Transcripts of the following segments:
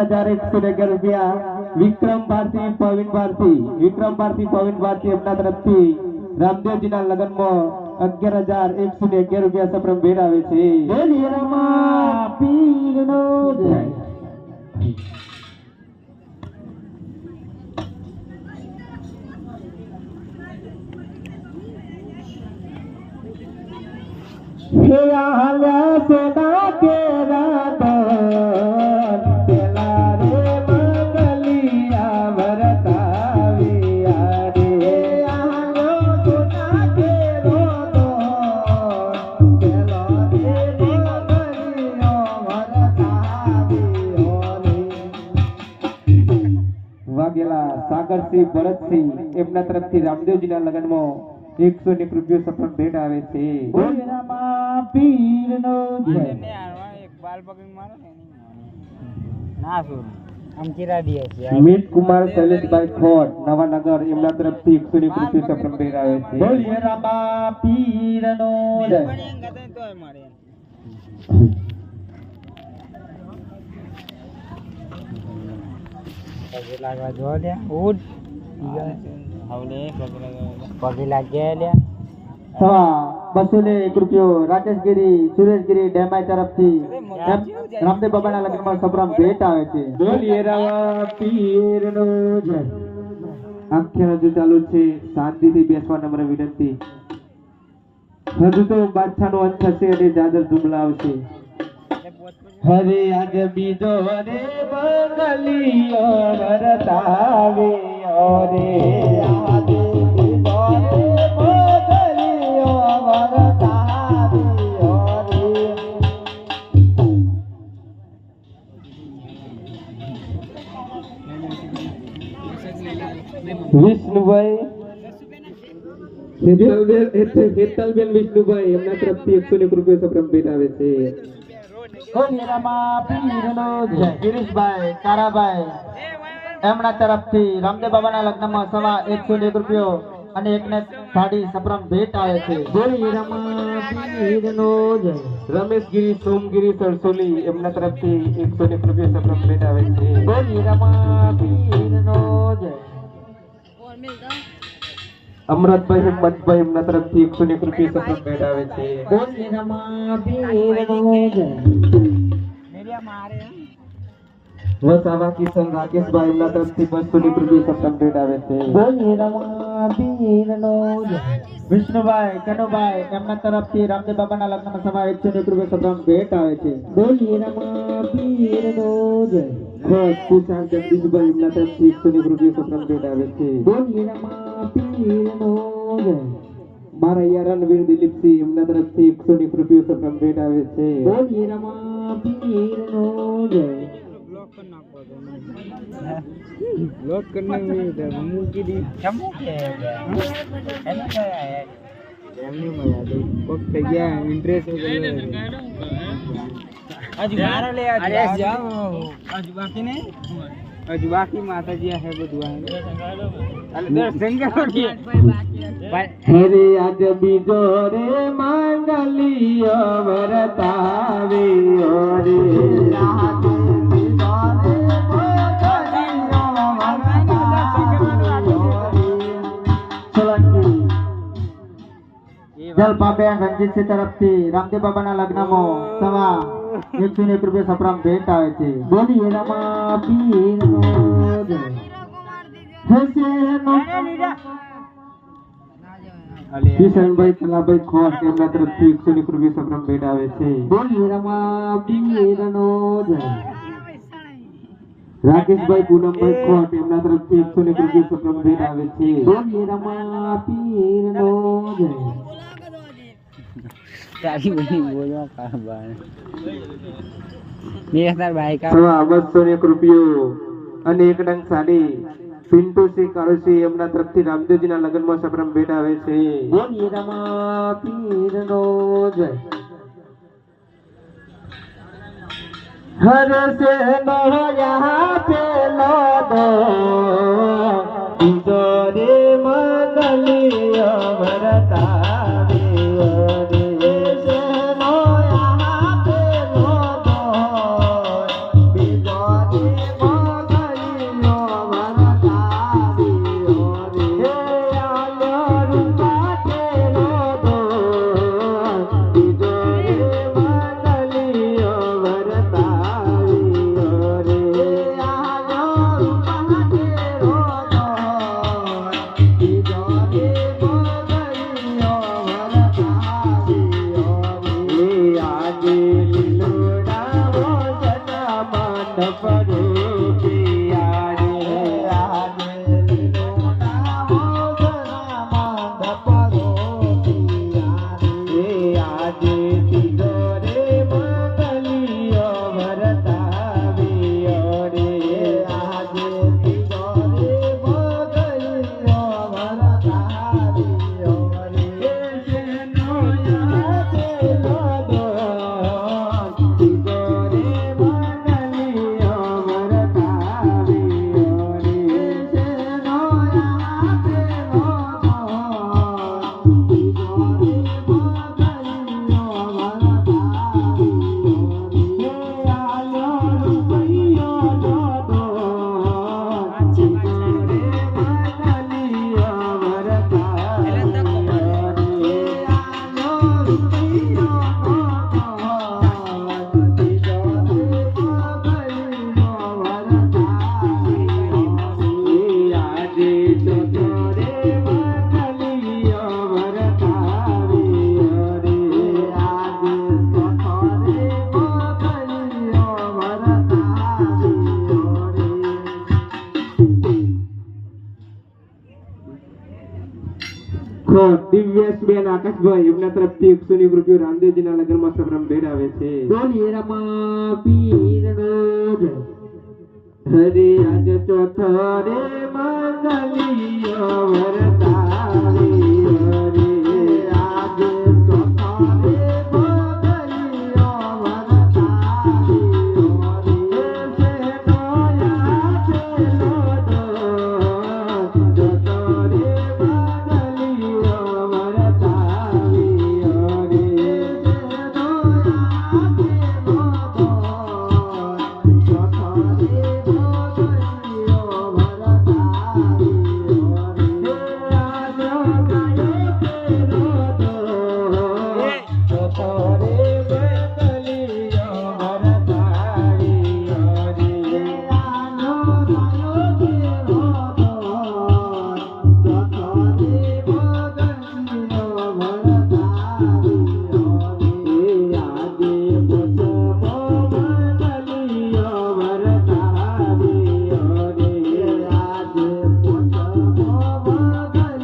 ₹11,111 વિક્રમ ભારતી પવિન ભારતી એમના તરફથી રામદેવજીના લગ્નમાં ₹11,111 સપ્રમ ભેટ આવે છે. બોલીએ રામા પીરનો જય. હે આલ્યા સોના કે રાતો સાગરસિંહ ભરતસિંહ એમના તરફથી રામદેવજીના લગ્નમાં ₹101 સફળ ભેટ આવે છે. મીત કુમાર શૈલેષભાઈ ખોટ નવાનગર એમના તરફથી ₹101 સફળ ભેટ આવે છે. બોલીએ રામા પીરનો જય. લાગવા જો લે ઉડ હવે પગે લાગે લે ₹201 રાકેશગીરી સુરેશગીરી ડેમાઈ તરફથી રામદેવ બાબાના લગ્નમાં સપ્રમ ભેટ આવે છે. બોલીએ રામા પીરનો જય. આંખે હજુ ચાલુ છે, શાંતિથી બેસવા નમ્ર વિનંતી. હજુ તો બાદશાહનો અંત થશે અને જાદર જુમલા આવશે. હરે આજ બીજો રે બંગલીઓ વરતાવે રે આજ બીજો રે બંગલીઓ વરતાવે રે. વિષ્ણુભાઈ હેતલબેન વિષ્ણુભાઈ એમના તરફથી ₹101 સપ્રમ ભેટ આવે છે. ગિરીશભાઈ તારાભાઈ એમના તરફથી રામદેવ બાબાના લગ્નમાં ₹101 અને એકને સાડી સપ્રમ ભેટ આવે છે. રમેશગીરી સોમગીરી સરસોલી એમના તરફથી ₹101 સપ્રમ ભેટ આવે છે. અમરતભાઈ હિંમતભાઈ એમના તરફથી ₹101 સપ્રમ ભેટ આવે છે. વસાવા કિશન રાકેશભાઈ એમના તરફથી ₹201 સપ્રમ ભેટ આવે છે. વિષ્ણુભાઈ કનુભાઈ એમના તરફથી રામદેવ બાબાના લગ્નમાં ₹101 સપ્રમ ભેટ આવે છે. જગદીશભાઈ એમના તરફથી ₹101 સપ્રમ ભેટ આવે છે. મારા યાર રણવીર દિલીપસિંહ એમના તરફથી ₹101 સપ્રમ ભેટ આવે છે. લોક કરને મૂકી દી ચમો કે એનો કે એમની મજા દે કોક થઈ ગયા ઇન્ટરેસ્ટ હજુ મારો લે અરે જાઓ હજુ બાકી ને હજુ બાકી માતાજી હે બધું અલે દર્શન કરો હરે આજ બીજો રે માંગલીઓ વરતાવે રે જલપાબેન રણજીતસિંહ તરફથી રામદેવ બાબાના લગ્નમાં ₹101 સપ્રમ ભેટ આવે છે. બોલીએ રામા પીરનો જય. કિશનભાઈ કલાભાઈ ખોટ એમના તરફથી ₹101 સપ્રમ ભેટ આવે છે. બોલીએ રામા પીરનો જય. રાકેશભાઈ પૂનમભાઈ ખોટ એમના તરફથી 101 રૂપિયા સપ્રમ ભેટ આવે છે. બોલીએ રમા પીરનો જય. તારી બની બોલવા કાબાર મેં તાર ભાઈ કા સવા 201 રૂપિયો અને એક ડંગ સાડી પિન્ટુસિંહ કાળુસિંહ એમના તરફથી રામદેવજીના લગ્નમાં સપ્રમ ભેટ આવે છે. બોલીએ રમા પીરનો જય. હર સે નો યહાં પે લો દો રે મંગલિય વરતાવ્યો રે સે નો યહાં પે લો દો બીજો રે મંગલિયો વરતાવ્યો રે આલ્યો રૂપા કે લો દો બીજો રે મંગલિયો વરતાવ્યો રે આલ્યો રૂપા કે લો દો બીજો રે મંગલિયો વરતાવ્યો રે આજે લીલોડાવો સદા મંડપ રૂપિયા રે આજે લીલોડાવો સદા મંડપ રૂપિયા રે આજે દીધો રે મંગલિયો વરતાવ્યો રે આજે દીધો રે મંગલિયો વરતાવ્યો રે જેનો યાદ લો દો દીધો રે મંગલિયો વરતાવ્યો રે જેનો યાદ લો દો દીધો રે મંગલિયો વરતાવ્યો રે આલ્યો રૂપિયો લો દો દીધો રે મંગલિયો વરતાવ્યો રે આલ્યો રૂપિયો લો દો દીધો રે મંગલિયો વરતાવ્યો રે આજે જોતો રે મંગલિયો વરતાવ્યો રે આજે જોતો રે મંગલિયો વરતાવ્યો રે. ખોટ દિવ્યેશબેન આકાશભાઈ એમના તરફથી 101 રૂપિયો રામદેવજીના લગ્નમાં સપ્રમ ભેટ આવે છે. બોલીએ રમા પીરનો જય. હરે આજ ચોથો રે મંગલિયો વરતાવ્યો રે આજ ચોથો રે મંગલિયો વરતાવ્યો રે સેનો યાદ લો દો ચોથો રે મંગલિયો વરતાવ્યો રે સેનો યાદ લો દો ચોથો રે મંગલિયો વરતાવ્યો રે આજો ગાયો કેરો દો ચોથો રે મંગલિયો વરતાવ્યો રે આજો ગાયો કેરો દો ચોથો રે મંગલિયો વરતાવ્યો રે આજે પોચમો મંગલિયો વરતાવ્યો રે આજે પોચમો મંગલિયો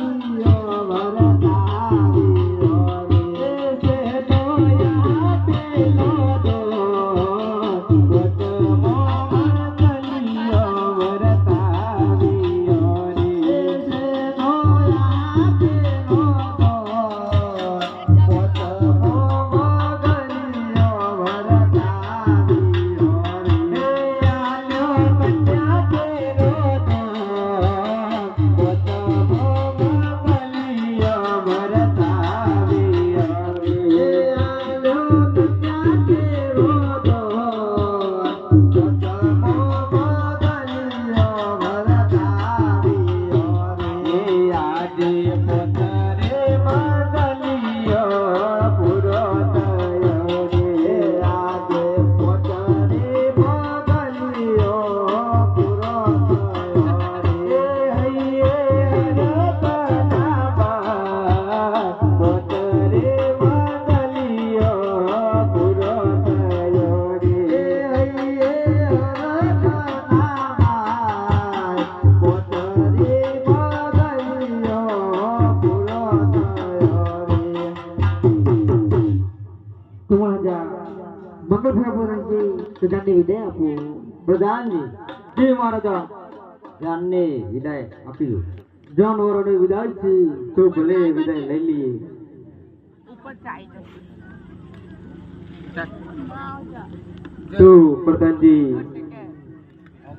વરતાવ્યો રે સેનો યાદ લો દો પોચમો મંગલિયો વરતાવ્યો રે સેનો યાદ લો દો પોચમો મંગલિયો વરતાવ્યો રે આલ્યો કન્યા કેરો દો પોચમો મંગલિયો વરતાવ્યો રે આલ્યો કન્યા કેરો દો પોચમો મંગલિયો વરતાવ્યો રે આજે પોતરે મંગલિયો પૂરો થયો રે આજે પોતરે મંગલિયો પૂરો થયો રે હૈયે હરપનામાં પોતરે મંગલિયો પૂરો થયો રે હૈયે હરપનામાં તો જાનને વિદાય આપું. પ્રધાનજી જી મહારાજા જાનને વિદાય આપી દો. જાનવરોને વિદાય છે તો ભલે વિદાય લઈ લઈએ. તો પ્રધાનજી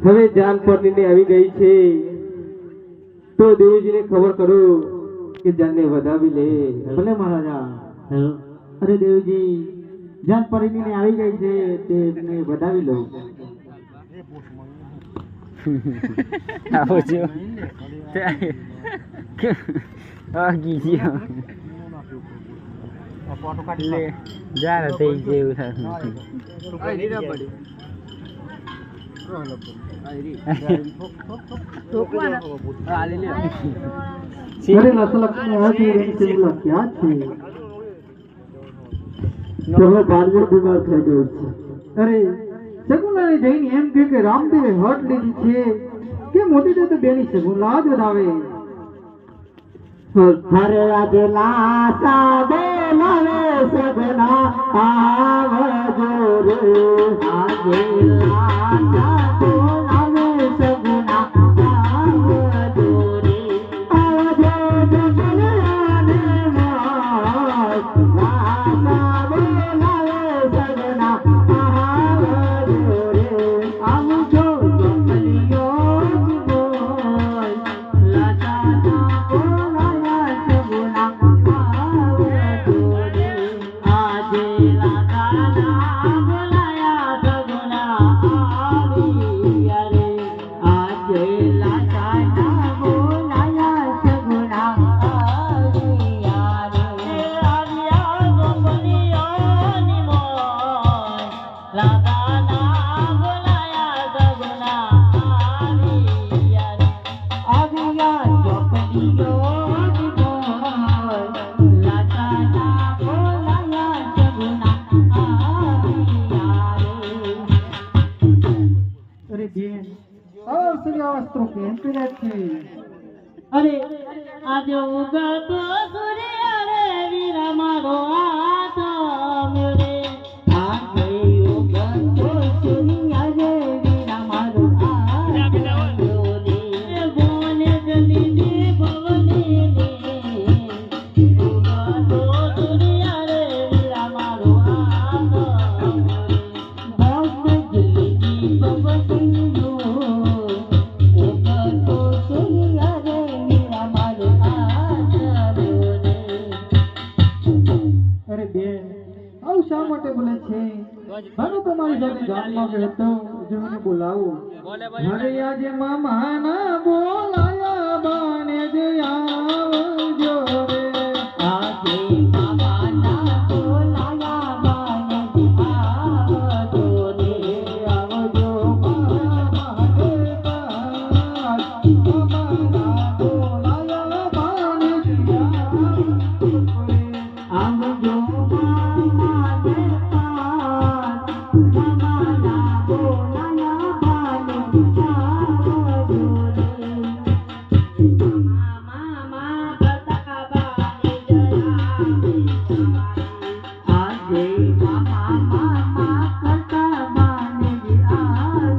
હવે જાન પરણીને આવી ગઈ છે તો દેવજીને ખબર કરો કે જાનને વધાવી લે. ભલે મહારાજા. અરે દેવજી જાન પરણીને આવી ગઈ છે તેને વધાવી લો. આવો છો આગી ગયો લે જાર થઈ ગયું અરે લસલક્ષને આથી રહી છે બોલા ક્યાં છે? તમે બારબર બીમાર થઈ ગયો છે. અરે સગુણાને જઈને એમ કહ્યું કે રામદેવે હટ લીધી છે કે મોટી તો બેની સગુણા જ વધાવે. હરે આજે લાસા બોલાવે સગના આવજો રે. આજે લાસા બોલાવે સગના આવજો રે. આવજો જગનાને માસ લાસા બોલાવે સગના આવજો રે. આવજો જગલિયો બોલ લાસા અરે આજે ઉગતો સૂર્ય રે વીરા મારો હાથ મેરે. આજે ઉગતો સૂર્ય રે વીરા મારો હાથ મેરે. બોલે જલી દે ભવની રે. ઉગતો સૂર્ય રે વીરા મારો હાથ મેરે. ભક્ત જલી દી ભવની રો. ઉગતો સૂર્ય રે વીરા મારો હાથ મેરે. અરે બેન આવું શા માટે બોલે છે? હાલો તમારી સાથે ગામમાં ગયો હતો જેને બોલાવું. અરે આજે મામાના બોલાયા બાને જ આવજો રે. આજે મામાના બોલાયા બાને જ આવજો રે. આવજો મામાને પાસ. મામાના બોલાયા બાને જ આવજો રે. આવજો મામાને પાસ. મામાના બોલાયા બાને જ આવજો રે. મામા કરતા બાને જ આજે મામા કરતા બાને જ આવ્યા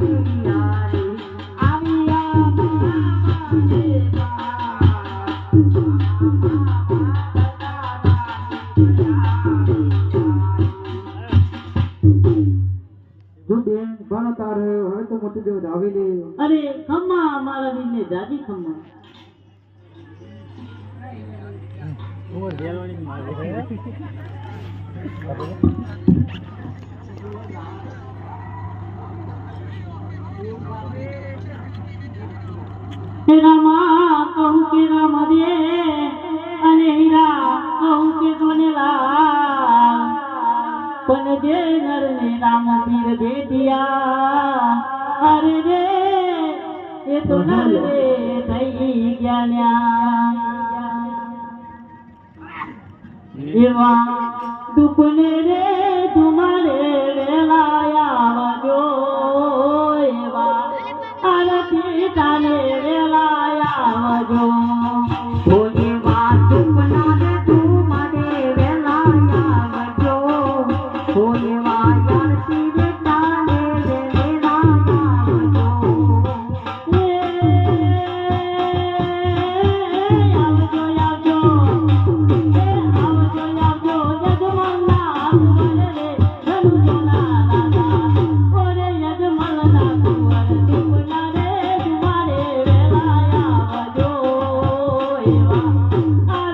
જો બેન ભણ તારે હવે તો મોટી દેવ આવી લે. અરે ખમ્મા મારા વીરને જાજી ખમ્મા. હીરામાં કહું કે રામ દે અને હીરા કહું કે સોનેલા. પણ જે નરને રામ પીર બેટિયા અરે રે એ તો નર રે થઈ ગયા ન્યા. એવા દુપને રે તમારે વેલાયા આવજો. એવા આરતી તાને વેલાયા આવજો. એવા દુપના રે તમારે વેલાયા આવજો. એવા આરતી રે તાને આ